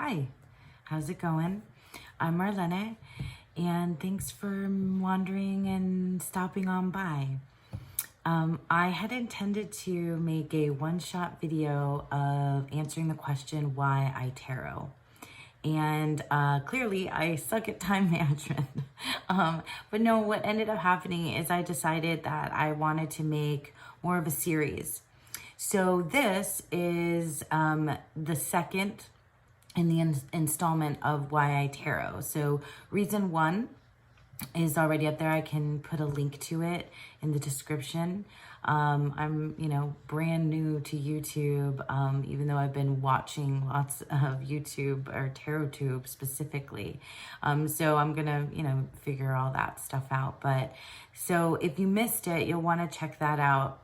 Hi, how's it going? I'm Marlene, and thanks for wandering and stopping on by. I had intended to make a one-shot video of answering the question why I tarot. And clearly I suck at time management. But no, what ended up happening is I decided that I wanted to make more of a series. So this is the second in the installment of Why I Tarot. So reason one is already up there. I can put a link to it in the description. I'm, brand new to YouTube, even though I've been watching lots of YouTube or TarotTube specifically. So I'm gonna, figure all that stuff out. But so if you missed it, you'll want to check that out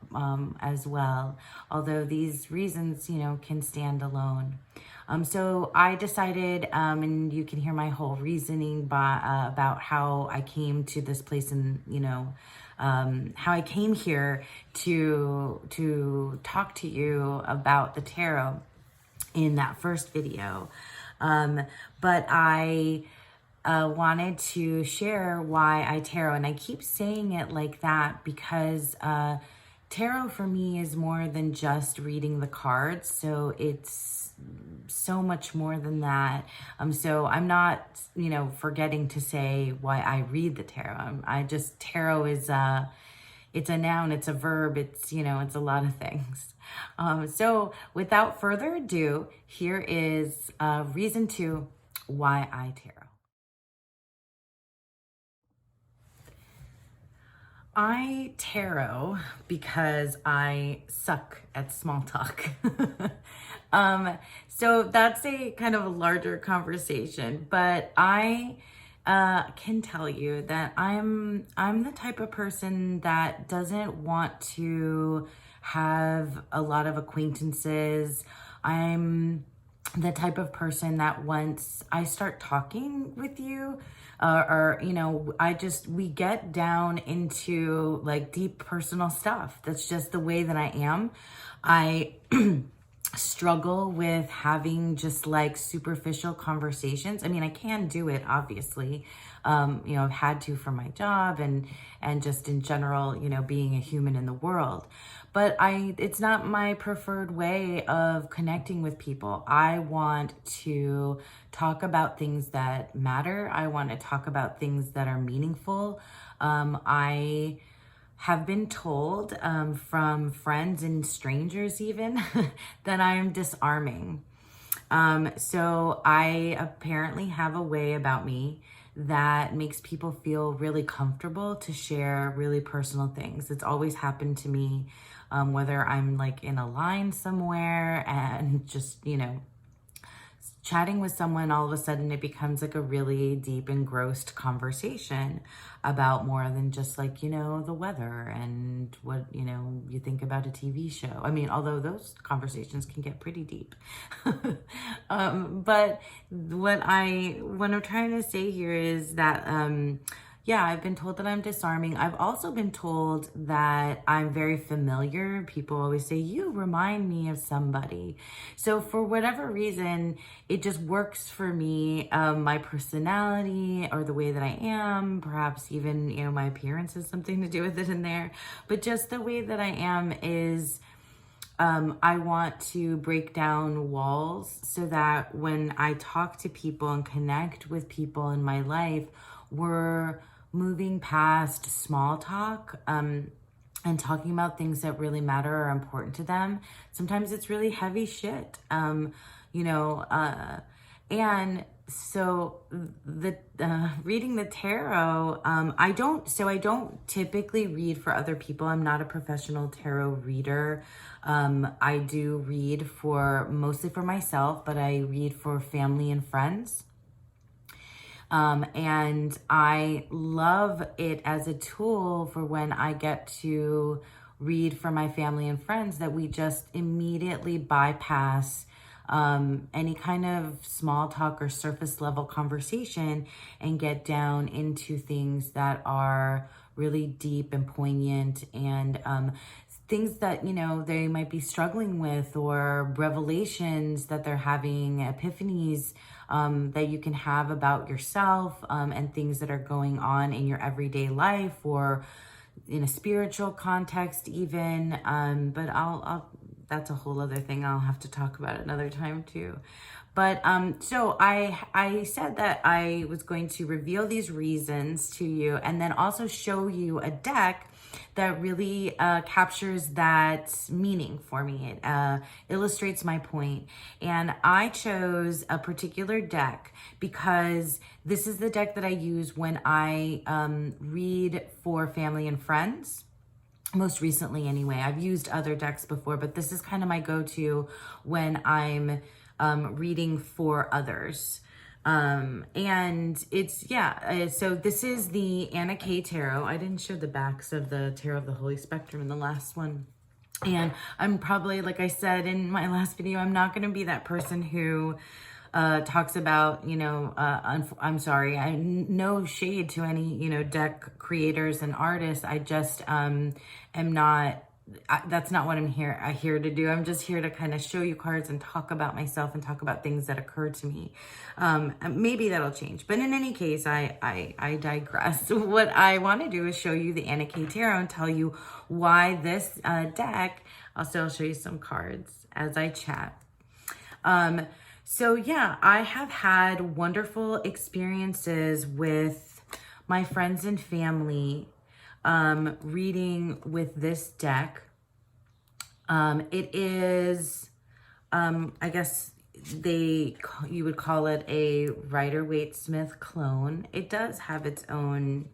as well. Although these reasons, can stand alone. So I decided, and you can hear my whole reasoning about how I came to this place and, how I came here to talk to you about the tarot in that first video. But I wanted to share why I tarot, and I keep saying it like that because tarot for me is more than just reading the cards. So it's so much more than that. So I'm not, forgetting to say why I read the tarot. Tarot is, it's a noun, it's a verb, it's, it's a lot of things. So without further ado, here is reason two why I tarot. I tarot because I suck at small talk. So that's a kind of a larger conversation, but I can tell you that I'm the type of person that doesn't want to have a lot of acquaintances. I'm the type of person that once I start talking with you, we get down into like deep personal stuff. That's just the way that I am. I struggle with having just like superficial conversations. I mean, I can do it, obviously. I've had to for my job and just in general, being a human in the world. But it's not my preferred way of connecting with people. I want to talk about things that matter. I want to talk about things that are meaningful. I have been told from friends and strangers even that I am disarming. So I apparently have a way about me that makes people feel really comfortable to share really personal things. It's always happened to me, whether I'm like in a line somewhere and just, chatting with someone, all of a sudden it becomes like a really deep engrossed conversation about more than just like, the weather and what, you think about a TV show. I mean, although those conversations can get pretty deep. But what I'm trying to say here is that, I've been told that I'm disarming. I've also been told that I'm very familiar. People always say, you remind me of somebody. So for whatever reason, it just works for me. My personality or the way that I am, perhaps even, my appearance has something to do with it in there. But just the way that I am is, I want to break down walls so that when I talk to people and connect with people in my life, we're moving past small talk and talking about things that really matter or are important to them. Sometimes it's really heavy shit, and so the reading the tarot, I don't typically read for other people. I'm not a professional tarot reader. I do read mostly for myself, but I read for family and friends. And I love it as a tool for when I get to read for my family and friends, that we just immediately bypass any kind of small talk or surface level conversation and get down into things that are really deep and poignant and things that, they might be struggling with, or revelations that they're having, epiphanies that you can have about yourself, and things that are going on in your everyday life, or in a spiritual context even. But I'll that's a whole other thing I'll have to talk about another time too. But so I said that I was going to reveal these reasons to you, and then also show you a deck that really captures that meaning for me. It illustrates my point. And I chose a particular deck because this is the deck that I use when I read for family and friends. Most recently anyway. I've used other decks before, but this is kind of my go-to when I'm reading for others. And it's, so this is the Anna K Tarot. I didn't show the backs of the Tarot of the Holy Spectrum in the last one. And I'm probably, like I said in my last video, I'm not going to be that person who talks about, I'm sorry, no shade to any, deck creators and artists. I just am not, that's not what I'm here to do. I'm just here to kind of show you cards and talk about myself and talk about things that occur to me. Maybe that'll change. But in any case, I digress. What I want to do is show you the Anna K Tarot and tell you why this deck. Also, I'll show you some cards as I chat. So yeah, I have had wonderful experiences with my friends and family reading with this deck. It is, I guess you would call it a Rider-Waite-Smith clone. It does have its own,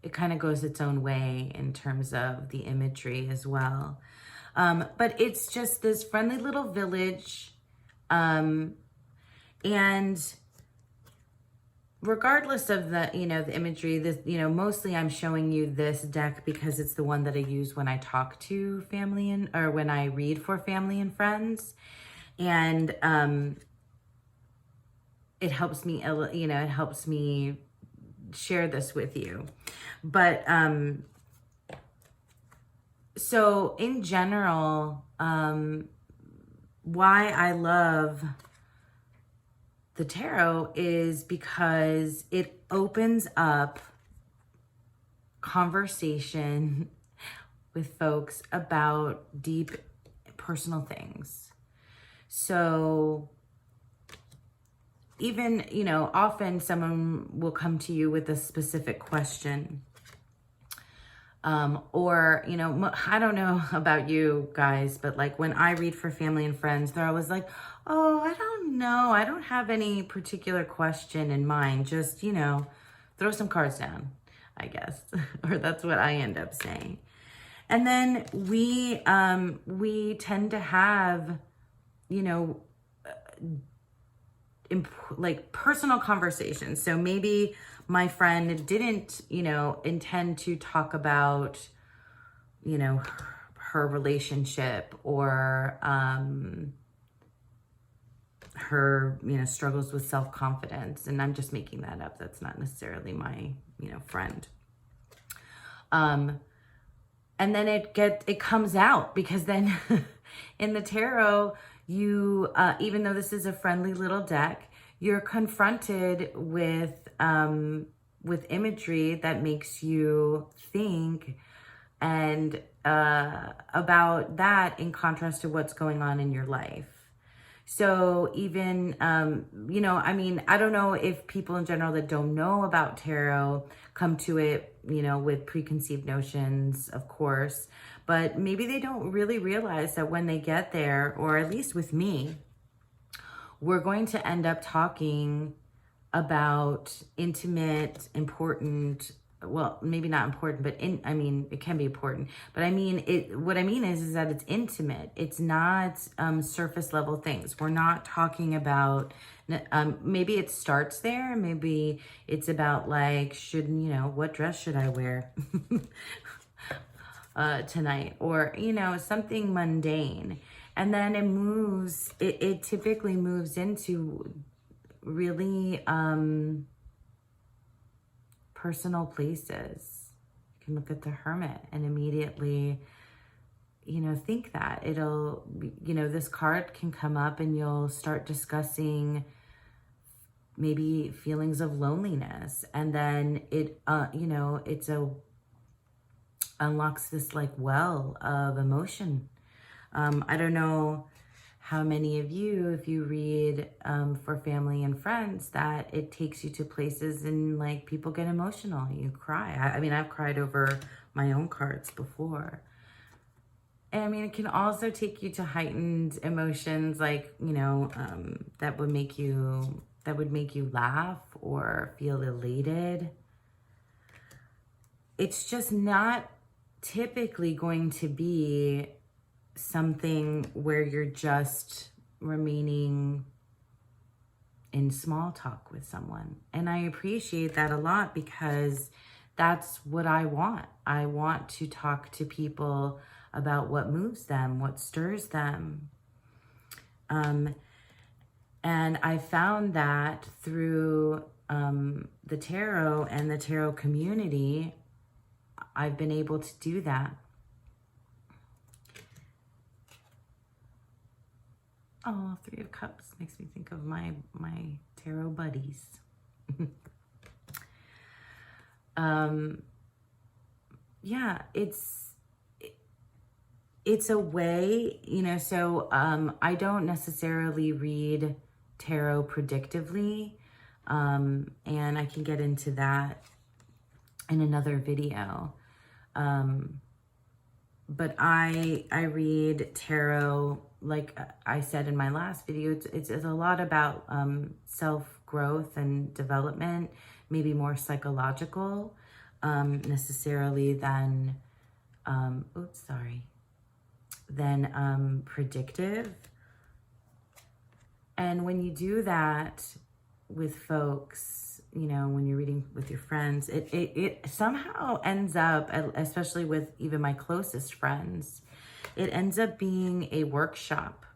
it kind of goes its own way in terms of the imagery as well. But it's just this friendly little village. And regardless of the, the imagery, this, mostly I'm showing you this deck because it's the one that I use when I talk to family or when I read for family and friends. And, it helps me, it helps me share this with you. But, so in general, why I love the tarot is because it opens up conversation with folks about deep personal things. So even, often someone will come to you with a specific question. Or, I don't know about you guys, but like when I read for family and friends, they're always like, oh, I don't know. I don't have any particular question in mind. Just, throw some cards down, I guess. Or that's what I end up saying. And then we tend to have, like personal conversations. So maybe my friend didn't, intend to talk about, her relationship or her, struggles with self-confidence. And I'm just making that up. That's not necessarily my, friend. And then it comes out because then in the tarot, you, even though this is a friendly little deck, you're confronted with imagery that makes you think and about that in contrast to what's going on in your life. So even, I don't know if people in general that don't know about tarot come to it, with preconceived notions, of course, but maybe they don't really realize that when they get there, or at least with me, we're going to end up talking about intimate, important, well, maybe not important, but it can be important, but what I mean is that it's intimate. It's not surface level things. We're not talking about, maybe it starts there. Maybe it's about like, what dress should I wear tonight? Or, something mundane. And then it typically moves into really personal places. You can look at the Hermit and immediately, think that it'll, this card can come up and you'll start discussing maybe feelings of loneliness. And then it, unlocks this like well of emotion. I don't know how many of you, if you read for family and friends, that it takes you to places and like people get emotional, you cry. I mean, I've cried over my own cards before. And I mean, it can also take you to heightened emotions, like, that would make you laugh or feel elated. It's just not typically going to be something where you're just remaining in small talk with someone. And I appreciate that a lot, because that's what I want. I want to talk to people about what moves them, what stirs them. And I found that through the tarot and the tarot community, I've been able to do that. Oh, Three of Cups makes me think of my tarot buddies. Yeah, it's a way, so I don't necessarily read tarot predictively, and I can get into that in another video. But I read tarot, like I said in my last video, it's a lot about self-growth and development, maybe more psychological necessarily than, than predictive. And when you do that with folks, when you're reading with your friends, it somehow ends up, especially with even my closest friends, it ends up being a workshop.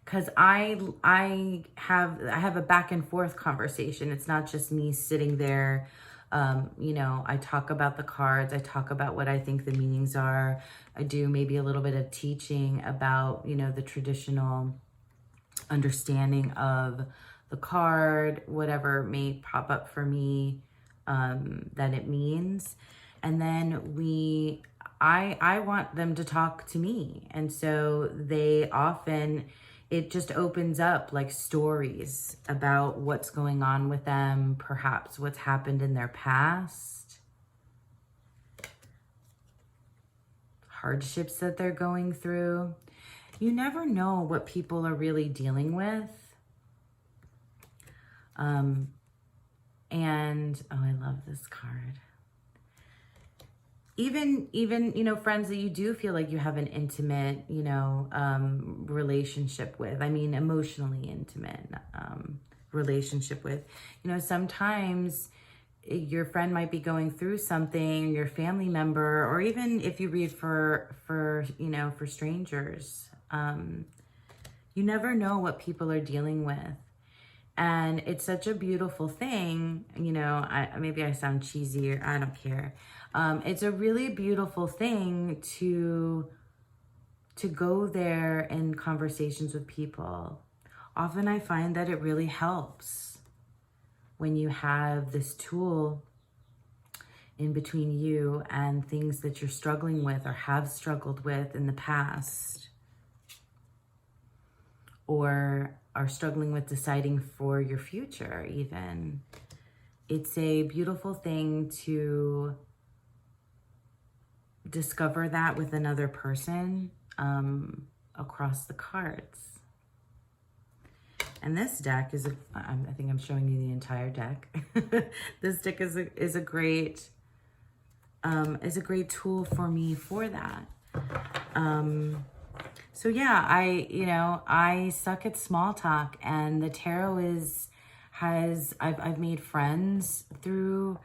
Because I have a back and forth conversation. It's not just me sitting there. I talk about the cards. I talk about what I think the meanings are. I do maybe a little bit of teaching about, the traditional understanding of the card, whatever may pop up for me, that it means. And then I want them to talk to me. And so it just opens up like stories about what's going on with them, perhaps what's happened in their past, hardships that they're going through. You never know what people are really dealing with. And, oh, I love this card. Even, friends that you do feel like you have an intimate, relationship with, I mean, emotionally intimate, relationship with, sometimes your friend might be going through something, your family member, or even if you read for strangers, you never know what people are dealing with. And it's such a beautiful thing, maybe I sound cheesy, or I don't care. It's a really beautiful thing to go there in conversations with people. Often I find that it really helps when you have this tool in between you and things that you're struggling with or have struggled with in the past, or are struggling with deciding for your future even. It's a beautiful thing to discover that with another person across the cards. And this deck is, I think I'm showing you the entire deck. This deck is a great tool for me for that. So yeah, I suck at small talk, and the tarot I've made friends through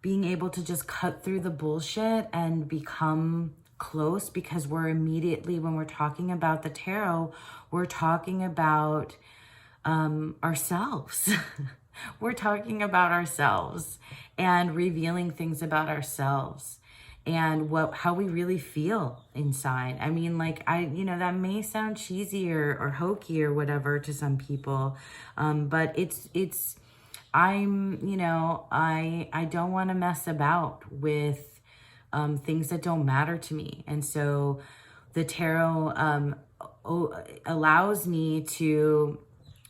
being able to just cut through the bullshit and become close, because we're immediately, when we're talking about the tarot, we're talking about ourselves. We're talking about ourselves and revealing things about ourselves and how we really feel inside. I mean, like, that may sound cheesy or hokey or whatever to some people, but I don't want to mess about with things that don't matter to me. And so the tarot allows me to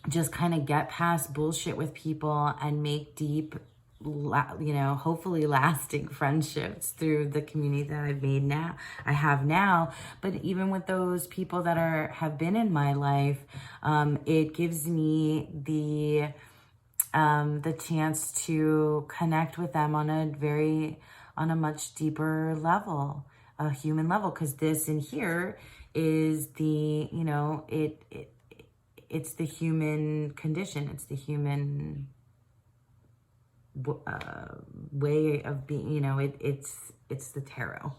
just kind of get past bullshit with people and make deep, hopefully lasting friendships through the community that I have now. But even with those people that have been in my life, it gives me the chance to connect with them on a much deeper level, a human level, because this in here is it's the human condition. It's the human way of being, it's the tarot.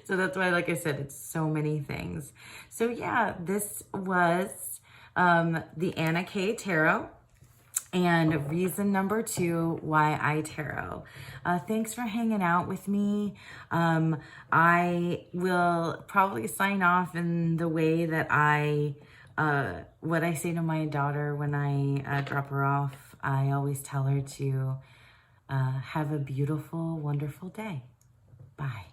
So that's why, like I said, it's so many things. So yeah, this was the Anna K Tarot. And reason number 2 why I tarot. Thanks for hanging out with me. I will probably sign off in the way that what I say to my daughter when I drop her off. I always tell her to have a beautiful, wonderful day. Bye.